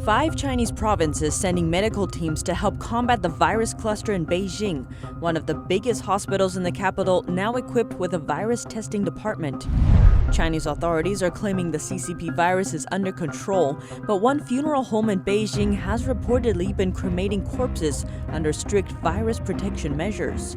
5 Chinese provinces sending medical teams to help combat the virus cluster in Beijing, one of the biggest hospitals in the capital, now equipped with a virus testing department. Chinese authorities are claiming the CCP virus is under control, but one funeral home in Beijing has reportedly been cremating corpses under strict virus protection measures.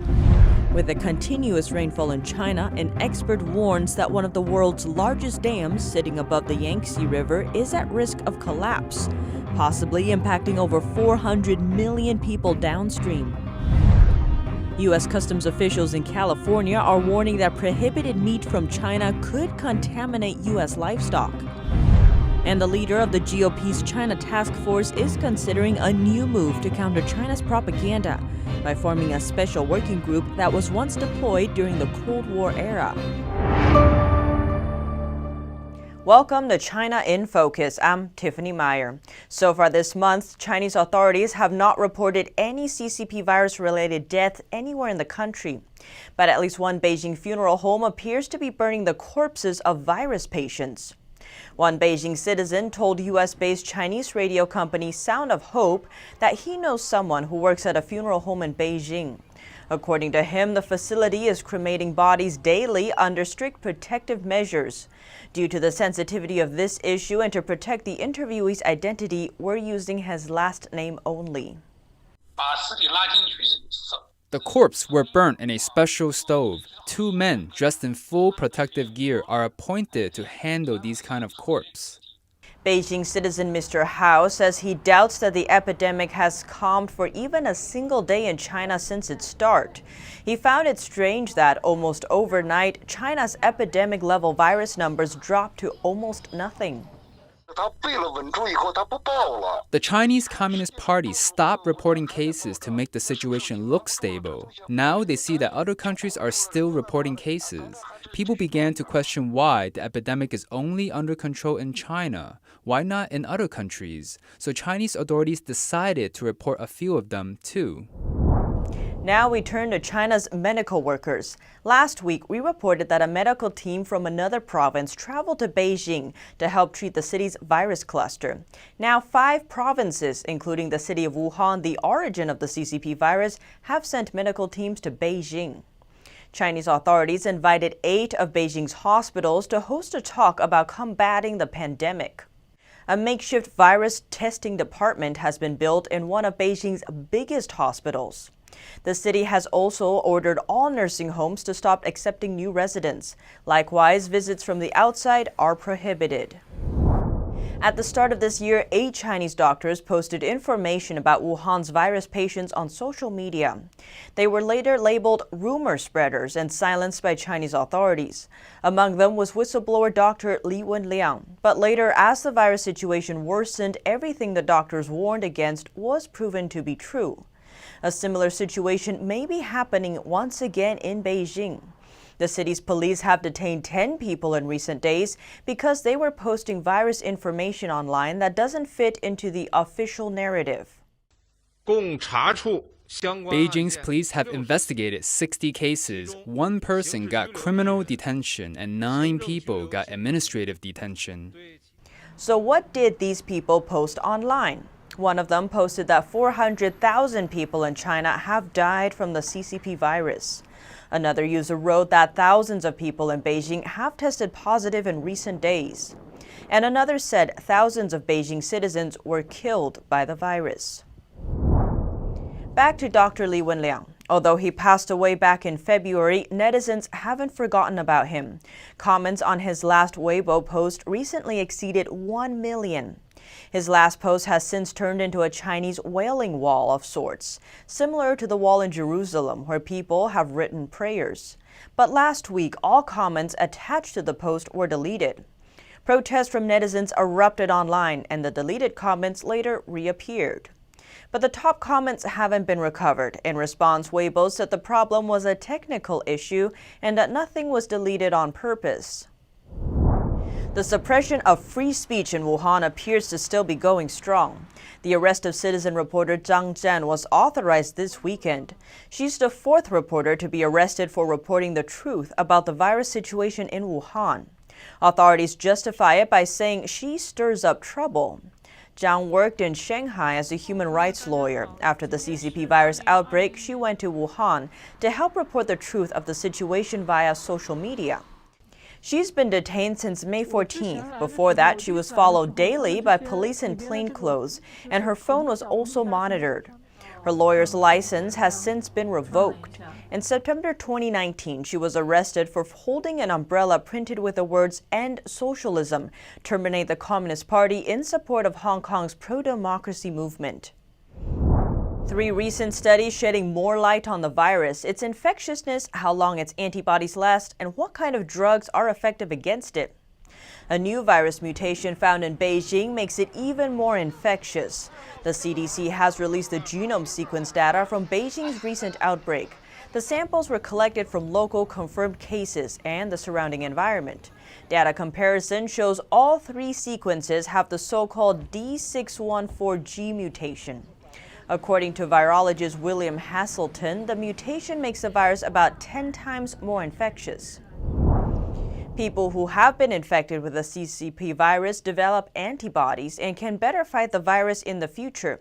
With the continuous rainfall in China, an expert warns that one of the world's largest dams sitting above the Yangtze River is at risk of collapse, possibly impacting over 400 million people downstream. U.S. customs officials in California are warning that prohibited meat from China could contaminate U.S. livestock. And the leader of the GOP's China Task Force is considering a new move to counter China's propaganda by forming a special working group that was once deployed during the Cold War era. Welcome to China in Focus. I'm Tiffany Meyer. So far this month, Chinese authorities have not reported any CCP virus-related deaths anywhere in the country. But at least one Beijing funeral home appears to be burning the corpses of virus patients. One Beijing citizen told U.S.-based Chinese radio company Sound of Hope that he knows someone who works at a funeral home in Beijing. According to him, the facility is cremating bodies daily under strict protective measures. Due to the sensitivity of this issue and to protect the interviewee's identity, we're using his last name only. The corpses were burnt in a special stove. 2 men dressed in full protective gear are appointed to handle these kind of corpses. Beijing citizen Mr. Hao says he doubts that the epidemic has calmed for even a single day in China since its start. He found it strange that almost overnight, China's epidemic-level virus numbers dropped to almost nothing. The Chinese Communist Party stopped reporting cases to make the situation look stable. Now they see that other countries are still reporting cases. People began to question why the epidemic is only under control in China. Why not in other countries? So Chinese authorities decided to report a few of them too. Now we turn to China's medical workers. Last week, we reported that a medical team from another province traveled to Beijing to help treat the city's virus cluster. Now 5 provinces, including the city of Wuhan, the origin of the CCP virus, have sent medical teams to Beijing. Chinese authorities invited 8 of Beijing's hospitals to host a talk about combating the pandemic. A makeshift virus testing department has been built in one of Beijing's biggest hospitals. The city has also ordered all nursing homes to stop accepting new residents. Likewise, visits from the outside are prohibited. At the start of this year, 8 Chinese doctors posted information about Wuhan's virus patients on social media. They were later labeled rumor spreaders and silenced by Chinese authorities. Among them was whistleblower Dr. Li Wenliang. But later, as the virus situation worsened, everything the doctors warned against was proven to be true. A similar situation may be happening once again in Beijing. The city's police have detained 10 people in recent days because they were posting virus information online that doesn't fit into the official narrative. Beijing's police have investigated 60 cases. 1 person got criminal detention and 9 people got administrative detention. So what did these people post online? One of them posted that 400,000 people in China have died from the CCP virus. Another user wrote that thousands of people in Beijing have tested positive in recent days. And another said thousands of Beijing citizens were killed by the virus. Back to Dr. Li Wenliang. Although he passed away back in February, netizens haven't forgotten about him. Comments on his last Weibo post recently exceeded 1 million. His last post has since turned into a Chinese wailing wall of sorts, similar to the wall in Jerusalem where people have written prayers. But last week, all comments attached to the post were deleted. Protests from netizens erupted online, and the deleted comments later reappeared. But the top comments haven't been recovered. In response, Weibo said the problem was a technical issue and that nothing was deleted on purpose. The suppression of free speech in Wuhan appears to still be going strong. The arrest of citizen reporter Zhang Zhan was authorized this weekend. She's the 4th reporter to be arrested for reporting the truth about the virus situation in Wuhan. Authorities justify it by saying she stirs up trouble. Zhang worked in Shanghai as a human rights lawyer. After the CCP virus outbreak, she went to Wuhan to help report the truth of the situation via social media. She's been detained since May 14th. Before that, she was followed daily by police in plainclothes, and her phone was also monitored. Her lawyer's license has since been revoked. In September 2019, she was arrested for holding an umbrella printed with the words "End Socialism, Terminate the Communist Party" in support of Hong Kong's pro-democracy movement. 3 recent studies shedding more light on the virus, its infectiousness, how long its antibodies last, and what kind of drugs are effective against it. A new virus mutation found in Beijing makes it even more infectious. The CDC has released the genome sequence data from Beijing's recent outbreak. The samples were collected from local confirmed cases and the surrounding environment. Data comparison shows all 3 sequences have the so-called D614G mutation. According to virologist William Hasselton, the mutation makes the virus about 10 times more infectious. People who have been infected with the CCP virus develop antibodies and can better fight the virus in the future.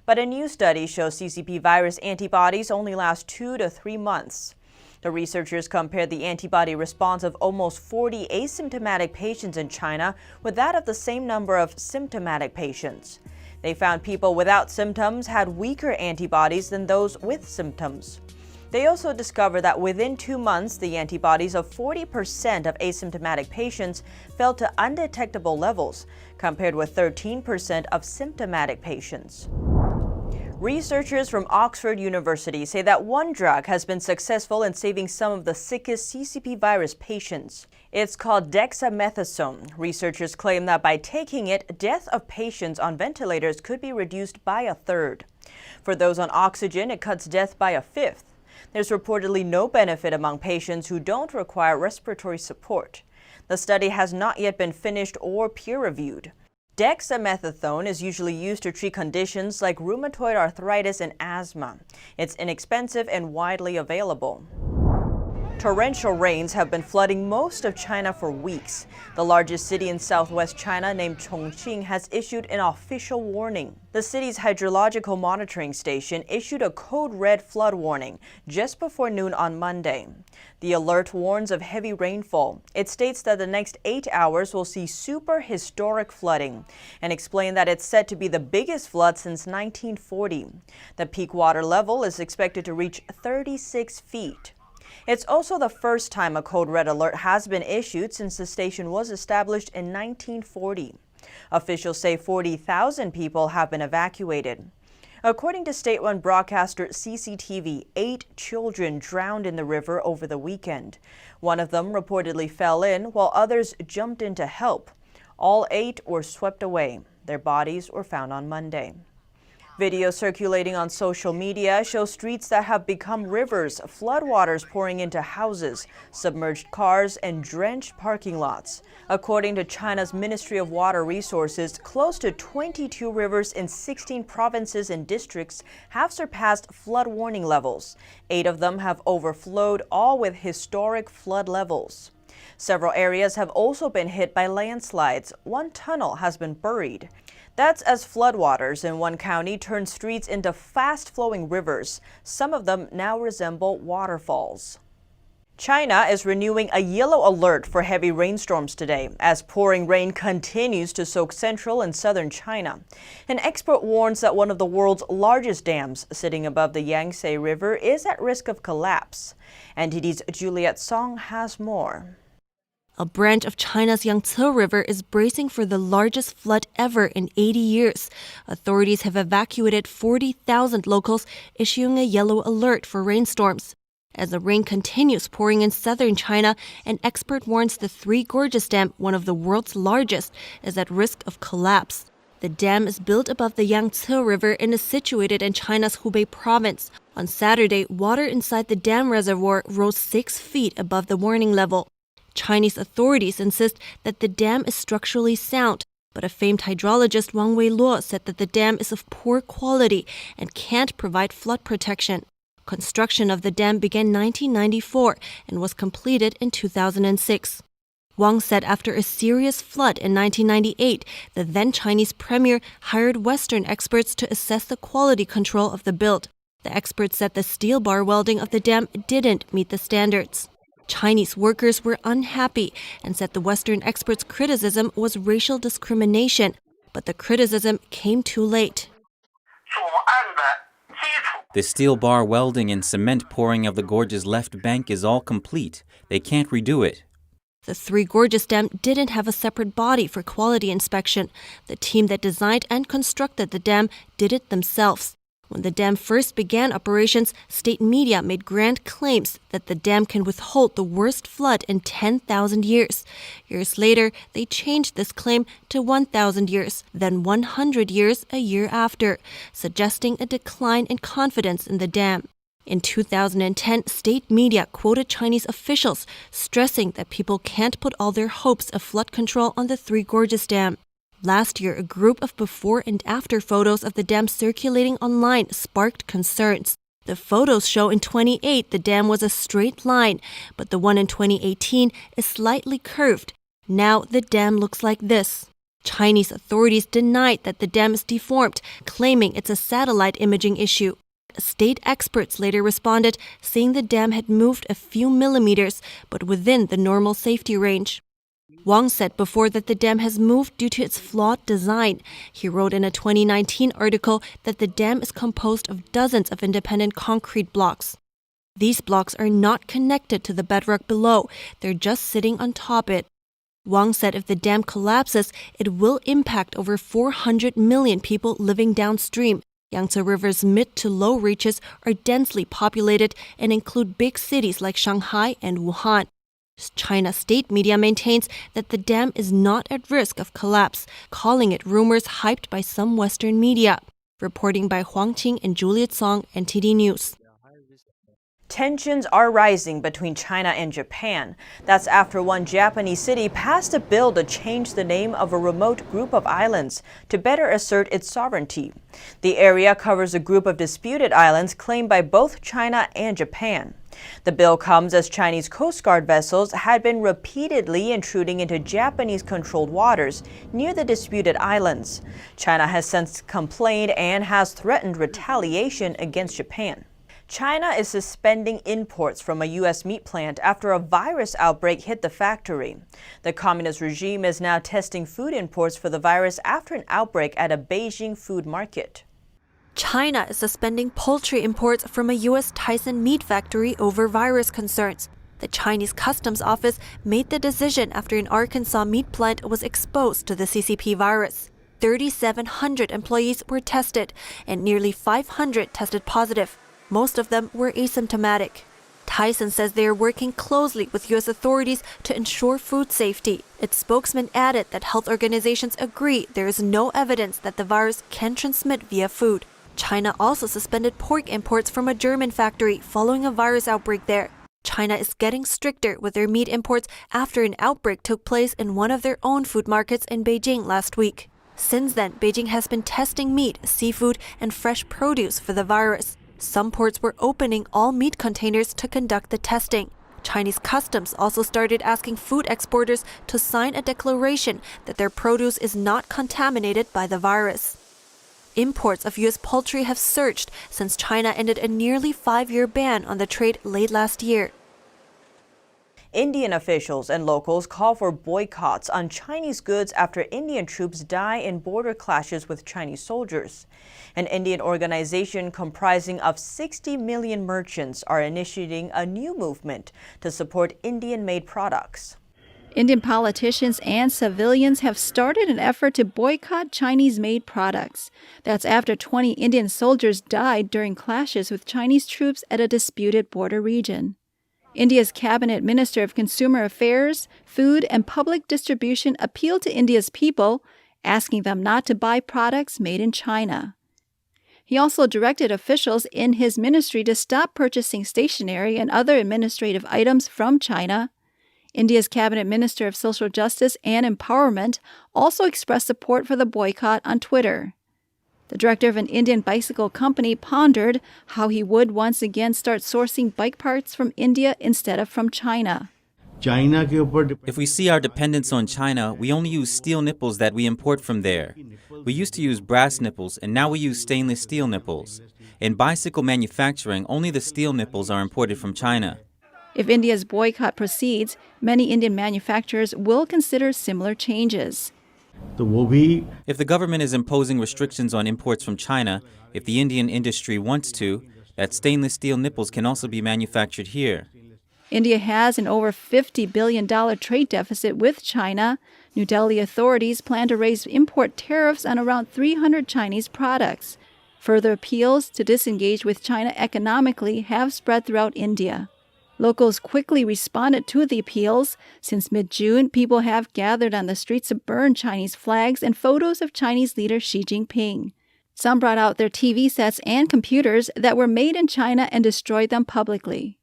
But a new study shows CCP virus antibodies only last 2 to 3 months. The researchers compared the antibody response of almost 40 asymptomatic patients in China with that of the same number of symptomatic patients. They found people without symptoms had weaker antibodies than those with symptoms. They also discovered that within 2 months, the antibodies of 40% of asymptomatic patients fell to undetectable levels, compared with 13% of symptomatic patients. Researchers from Oxford University say that one drug has been successful in saving some of the sickest CCP virus patients. It's called dexamethasone. Researchers claim that by taking it, death of patients on ventilators could be reduced by 1/3. For those on oxygen, it cuts death by 1/5. There's reportedly no benefit among patients who don't require respiratory support. The study has not yet been finished or peer-reviewed. Dexamethasone is usually used to treat conditions like rheumatoid arthritis and asthma. It's inexpensive and widely available. Torrential rains have been flooding most of China for weeks. The largest city in southwest China, named Chongqing, has issued an official warning. The city's hydrological monitoring station issued a code red flood warning just before noon on Monday. The alert warns of heavy rainfall. It states that the next 8 hours will see super historic flooding and explained that it's said to be the biggest flood since 1940. The peak water level is expected to reach 36 feet. It's also the first time a code red alert has been issued since the station was established in 1940. Officials say 40,000 people have been evacuated. According to state-run broadcaster CCTV, 8 children drowned in the river over the weekend. One of them reportedly fell in, while others jumped in to help. All 8 were swept away. Their bodies were found on Monday. Videos circulating on social media show streets that have become rivers, floodwaters pouring into houses, submerged cars, and drenched parking lots. According to China's Ministry of Water Resources, close to 22 rivers in 16 provinces and districts have surpassed flood warning levels. 8 of them have overflowed, all with historic flood levels. Several areas have also been hit by landslides. One tunnel has been buried. That's as floodwaters in one county turn streets into fast-flowing rivers. Some of them now resemble waterfalls. China is renewing a yellow alert for heavy rainstorms today as pouring rain continues to soak central and southern China. An expert warns that one of the world's largest dams sitting above the Yangtze River is at risk of collapse. NTD's Juliet Song has more. A branch of China's Yangtze River is bracing for the largest flood ever in 80 years. Authorities have evacuated 40,000 locals, issuing a yellow alert for rainstorms. As the rain continues pouring in southern China, an expert warns the Three Gorges Dam, one of the world's largest, is at risk of collapse. The dam is built above the Yangtze River and is situated in China's Hubei province. On Saturday, water inside the dam reservoir rose 6 feet above the warning level. Chinese authorities insist that the dam is structurally sound, but a famed hydrologist Wang Weiluo said that the dam is of poor quality and can't provide flood protection. Construction of the dam began in 1994 and was completed in 2006. Wang said after a serious flood in 1998, the then Chinese premier hired Western experts to assess the quality control of the build. The experts said the steel bar welding of the dam didn't meet the standards. Chinese workers were unhappy and said the Western experts' criticism was racial discrimination, but the criticism came too late. The steel bar welding and cement pouring of the gorge's left bank is all complete. They can't redo it. The Three Gorges Dam didn't have a separate body for quality inspection. The team that designed and constructed the dam did it themselves. When the dam first began operations, state media made grand claims that the dam can withhold the worst flood in 10,000 years. Years later, they changed this claim to 1,000 years, then 100 years a year after, suggesting a decline in confidence in the dam. In 2010, state media quoted Chinese officials stressing that people can't put all their hopes of flood control on the Three Gorges Dam. Last year, a group of before and after photos of the dam circulating online sparked concerns. The photos show in 2008 the dam was a straight line, but the one in 2018 is slightly curved. Now the dam looks like this. Chinese authorities denied that the dam is deformed, claiming it's a satellite imaging issue. State experts later responded, saying the dam had moved a few millimeters, but within the normal safety range. Wang said before that the dam has moved due to its flawed design. He wrote in a 2019 article that the dam is composed of dozens of independent concrete blocks. These blocks are not connected to the bedrock below. They're just sitting on top it. Wang said if the dam collapses, it will impact over 400 million people living downstream. Yangtze River's mid to low reaches are densely populated and include big cities like Shanghai and Wuhan. China state media maintains that the dam is not at risk of collapse, calling it rumors hyped by some Western media. Reporting by Huang Qing and Juliet Song, NTD News. Tensions are rising between China and Japan. That's after one Japanese city passed a bill to change the name of a remote group of islands to better assert its sovereignty. The area covers a group of disputed islands claimed by both China and Japan. The bill comes as Chinese Coast Guard vessels had been repeatedly intruding into Japanese-controlled waters near the disputed islands. China has since complained and has threatened retaliation against Japan. China is suspending imports from a U.S. meat plant after a virus outbreak hit the factory. The communist regime is now testing food imports for the virus after an outbreak at a Beijing food market. China is suspending poultry imports from a U.S. Tyson meat factory over virus concerns. The Chinese Customs Office made the decision after an Arkansas meat plant was exposed to the CCP virus. 3,700 employees were tested, and nearly 500 tested positive. Most of them were asymptomatic. Tyson says they are working closely with U.S. authorities to ensure food safety. Its spokesman added that health organizations agree there is no evidence that the virus can transmit via food. China also suspended pork imports from a German factory following a virus outbreak there. China is getting stricter with their meat imports after an outbreak took place in one of their own food markets in Beijing last week. Since then, Beijing has been testing meat, seafood, and fresh produce for the virus. Some ports were opening all meat containers to conduct the testing. Chinese customs also started asking food exporters to sign a declaration that their produce is not contaminated by the virus. Imports of U.S. poultry have surged since China ended a nearly 5-year ban on the trade late last year. Indian officials and locals call for boycotts on Chinese goods after Indian troops die in border clashes with Chinese soldiers. An Indian organization comprising of 60 million merchants are initiating a new movement to support Indian-made products. Indian politicians and civilians have started an effort to boycott Chinese-made products. That's after 20 Indian soldiers died during clashes with Chinese troops at a disputed border region. India's Cabinet Minister of Consumer Affairs, Food and Public Distribution appealed to India's people, asking them not to buy products made in China. He also directed officials in his ministry to stop purchasing stationery and other administrative items from China. India's Cabinet Minister of Social Justice and Empowerment also expressed support for the boycott on Twitter. The director of an Indian bicycle company pondered how he would once again start sourcing bike parts from India instead of from China. If we see our dependence on China, we only use steel nipples that we import from there. We used to use brass nipples, and now we use stainless steel nipples. In bicycle manufacturing, only the steel nipples are imported from China. If India's boycott proceeds, many Indian manufacturers will consider similar changes. If the government is imposing restrictions on imports from China, if the Indian industry wants to, that stainless steel nipples can also be manufactured here. India has an over $50 billion trade deficit with China. New Delhi authorities plan to raise import tariffs on around 300 Chinese products. Further appeals to disengage with China economically have spread throughout India. Locals quickly responded to the appeals. Since mid-June, people have gathered on the streets to burn Chinese flags and photos of Chinese leader Xi Jinping. Some brought out their TV sets and computers that were made in China and destroyed them publicly.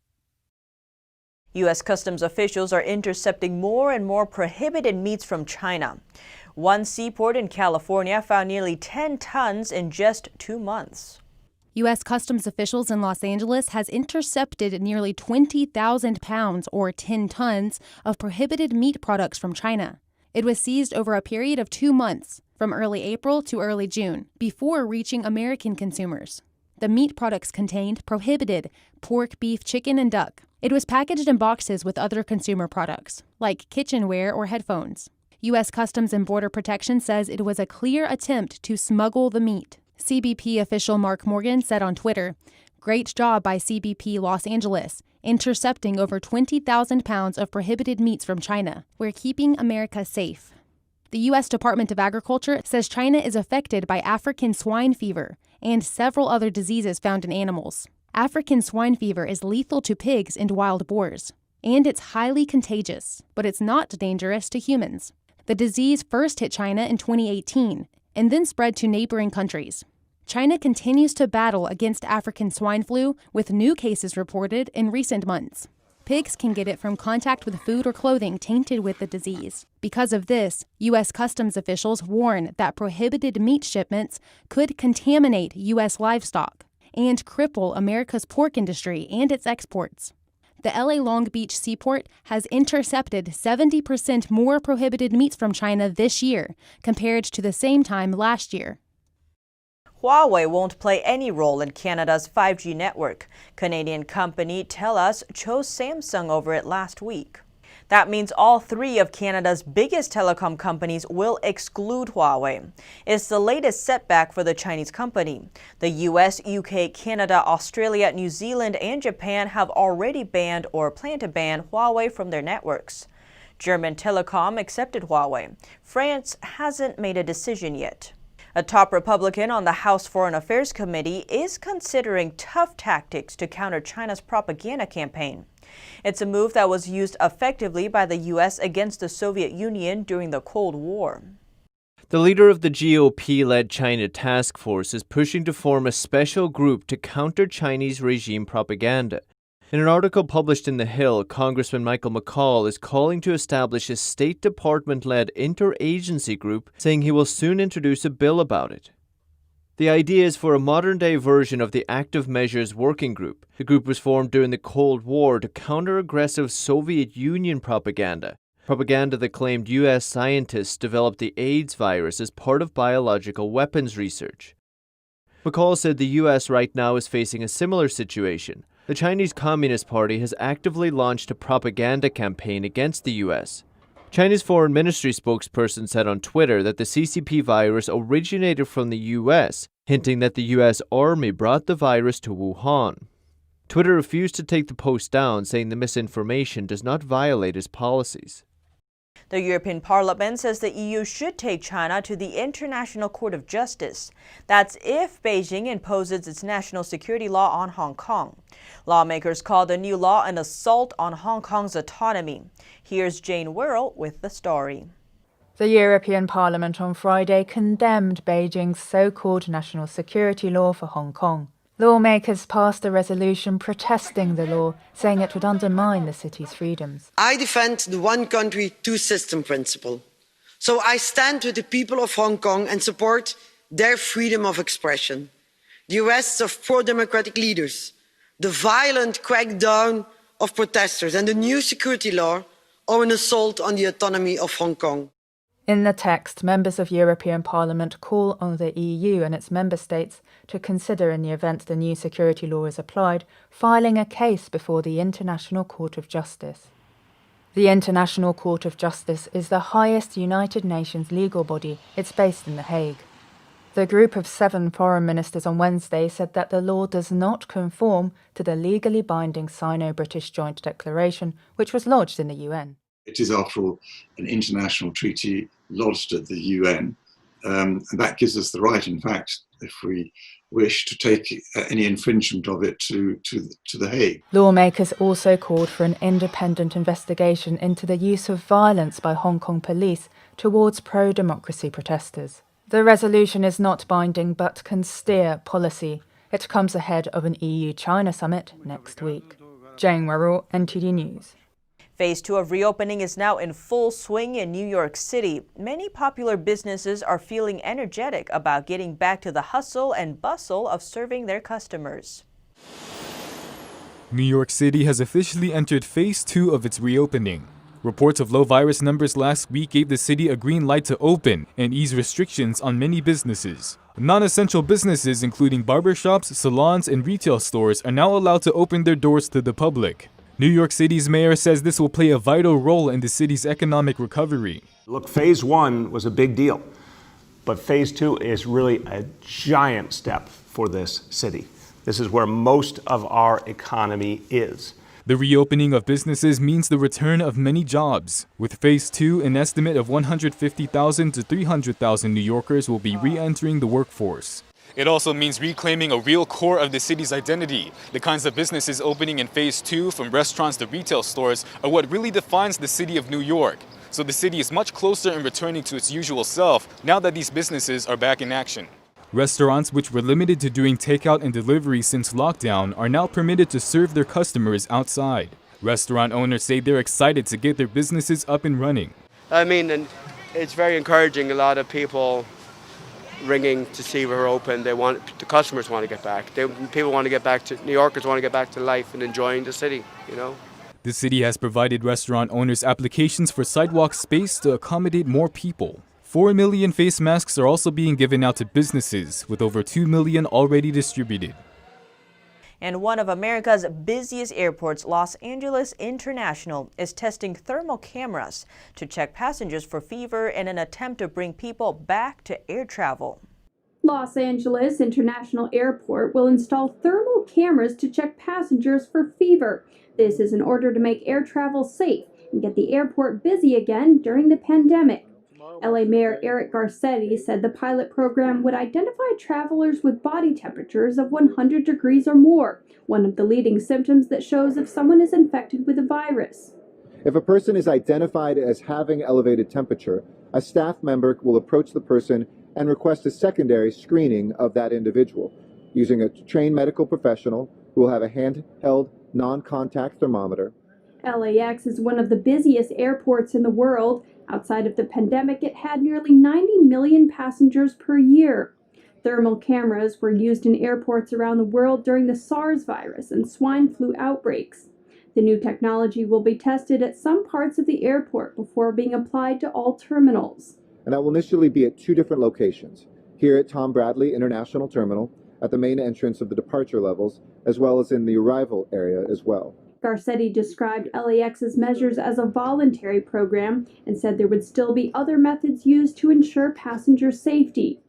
U.S. Customs officials are intercepting more and more prohibited meats from China. One seaport in California found nearly 10 tons in just 2 months. U.S. Customs officials in Los Angeles has intercepted nearly 20,000 pounds, or 10 tons, of prohibited meat products from China. It was seized over a period of 2 months, from early April to early June, before reaching American consumers. The meat products contained prohibited pork, beef, chicken, and duck. It was packaged in boxes with other consumer products, like kitchenware or headphones. U.S. Customs and Border Protection says it was a clear attempt to smuggle the meat. CBP official Mark Morgan said on Twitter, "Great job by CBP Los Angeles, intercepting over 20,000 pounds of prohibited meats from China. We're keeping America safe." The U.S. Department of Agriculture says China is affected by African swine fever and several other diseases found in animals. African swine fever is lethal to pigs and wild boars, and it's highly contagious, but it's not dangerous to humans. The disease first hit China in 2018 and then spread to neighboring countries. China continues to battle against African swine flu, with new cases reported in recent months. Pigs can get it from contact with food or clothing tainted with the disease. Because of this, U.S. Customs officials warn that prohibited meat shipments could contaminate U.S. livestock and cripple America's pork industry and its exports. The LA Long Beach seaport has intercepted 70% more prohibited meats from China this year compared to the same time last year. Huawei won't play any role in Canada's 5G network. Canadian company TELUS chose Samsung over it last week. That means all 3 of Canada's biggest telecom companies will exclude Huawei. It's the latest setback for the Chinese company. The US, UK, Canada, Australia, New Zealand, and Japan have already banned or plan to ban Huawei from their networks. German Telecom accepted Huawei. France hasn't made a decision yet. A top Republican on the House Foreign Affairs Committee is considering tough tactics to counter China's propaganda campaign. It's a move that was used effectively by the U.S. against the Soviet Union during the Cold War. The leader of the GOP-led China task force is pushing to form a special group to counter Chinese regime propaganda. In an article published in The Hill, Congressman Michael McCall is calling to establish a State Department-led interagency group, saying he will soon introduce a bill about it. The idea is for a modern-day version of the Active Measures Working Group. The group was formed during the Cold War to counter aggressive Soviet Union propaganda that claimed U.S. scientists developed the AIDS virus as part of biological weapons research. McCall said the U.S. right now is facing a similar situation. The Chinese Communist Party has actively launched a propaganda campaign against the U.S. China's Foreign Ministry spokesperson said on Twitter that the CCP virus originated from the U.S., hinting that the U.S. Army brought the virus to Wuhan. Twitter refused to take the post down, saying the misinformation does not violate its policies. The European Parliament says the EU should take China to the International Court of Justice. That's if Beijing imposes its national security law on Hong Kong. Lawmakers call the new law an assault on Hong Kong's autonomy. Here's Jane Worrell with the story. The European Parliament on Friday condemned Beijing's so-called national security law for Hong Kong. Lawmakers passed a resolution protesting the law, saying it would undermine the city's freedoms. I defend the one country, two system principle. So I stand with the people of Hong Kong and support their freedom of expression. The arrests of pro-democratic leaders, the violent crackdown of protesters and the new security law or an assault on the autonomy of Hong Kong. In the text, members of European Parliament call on the EU and its member states to consider, in the event the new security law is applied, filing a case before the International Court of Justice. The International Court of Justice is the highest United Nations legal body. It's based in The Hague. The group of 7 foreign ministers on Wednesday said that the law does not conform to the legally binding Sino-British Joint Declaration, which was lodged in the UN. It is, after all, an international treaty lodged at the UN, and that gives us the right, in fact, if we wish, to take any infringement of it to The Hague. Lawmakers also called for an independent investigation into the use of violence by Hong Kong police towards pro-democracy protesters. The resolution is not binding but can steer policy. It comes ahead of an EU-China summit next week. Jane Warrell, NTD News. Phase 2 of reopening is now in full swing in New York City. Many popular businesses are feeling energetic about getting back to the hustle and bustle of serving their customers. New York City has officially entered Phase 2 of its reopening. Reports of low virus numbers last week gave the city a green light to open and ease restrictions on many businesses. Non-essential businesses, including barbershops, salons, and retail stores, are now allowed to open their doors to the public. New York City's mayor says this will play a vital role in the city's economic recovery. Look, Phase 1 was a big deal, but Phase 2 is really a giant step for this city. This is where most of our economy is. The reopening of businesses means the return of many jobs. With Phase 2, an estimate of 150,000 to 300,000 New Yorkers will be re-entering the workforce. It also means reclaiming a real core of the city's identity. The kinds of businesses opening in Phase 2, from restaurants to retail stores, are what really defines the city of New York. So the city is much closer in returning to its usual self now that these businesses are back in action. Restaurants, which were limited to doing takeout and delivery since lockdown, are now permitted to serve their customers outside. Restaurant owners say they're excited to get their businesses up and running. And it's very encouraging. A lot of people ringing to see we're open. The customers want to get back. People want to get back to, New Yorkers want to get back to life and enjoying the city, you know. The city has provided restaurant owners applications for sidewalk space to accommodate more people. 4 million face masks are also being given out to businesses, with over 2 million already distributed. And one of America's busiest airports, Los Angeles International, is testing thermal cameras to check passengers for fever in an attempt to bring people back to air travel. Los Angeles International Airport will install thermal cameras to check passengers for fever. This is in order to make air travel safe and get the airport busy again during the pandemic. LA Mayor Eric Garcetti said the pilot program would identify travelers with body temperatures of 100 degrees or more, one of the leading symptoms that shows if someone is infected with a virus. If a person is identified as having elevated temperature, a staff member will approach the person and request a secondary screening of that individual using a trained medical professional who will have a handheld, non-contact thermometer. LAX is one of the busiest airports in the world. Outside of the pandemic, it had nearly 90 million passengers per year. Thermal cameras were used in airports around the world during the SARS virus and swine flu outbreaks. The new technology will be tested at some parts of the airport before being applied to all terminals. And that will initially be at 2 different locations, here at Tom Bradley International Terminal, at the main entrance of the departure levels, as well as in the arrival area as well. Garcetti described LAX's measures as a voluntary program and said there would still be other methods used to ensure passenger safety.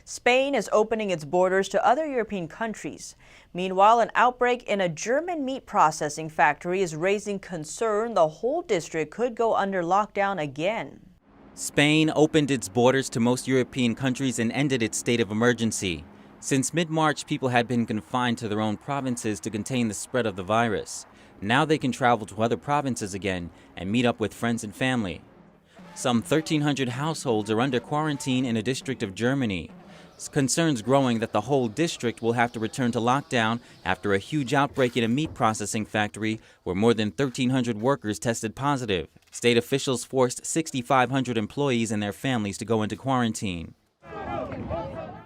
Spain is opening its borders to other European countries. Meanwhile, an outbreak in a German meat processing factory is raising concern the whole district could go under lockdown again. Spain opened its borders to most European countries and ended its state of emergency. Since mid-March, people had been confined to their own provinces to contain the spread of the virus. Now they can travel to other provinces again and meet up with friends and family. Some 1,300 households are under quarantine in a district of Germany. Concerns growing that the whole district will have to return to lockdown after a huge outbreak in a meat processing factory where more than 1,300 workers tested positive. State officials forced 6,500 employees and their families to go into quarantine.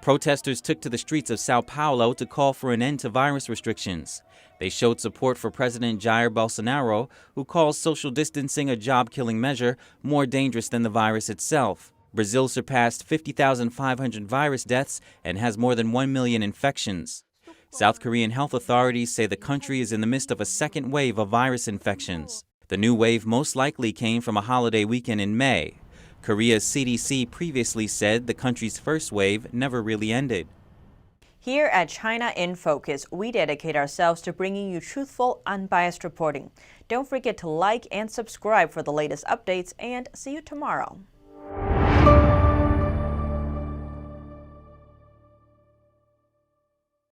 Protesters took to the streets of Sao Paulo to call for an end to virus restrictions. They showed support for President Jair Bolsonaro, who calls social distancing a job-killing measure more dangerous than the virus itself. Brazil surpassed 50,500 virus deaths and has more than 1 million infections. South Korean health authorities say the country is in the midst of a second wave of virus infections. The new wave most likely came from a holiday weekend in May. Korea's CDC previously said the country's first wave never really ended. Here at China in Focus, we dedicate ourselves to bringing you truthful, unbiased reporting. Don't forget to like and subscribe for the latest updates, and see you tomorrow.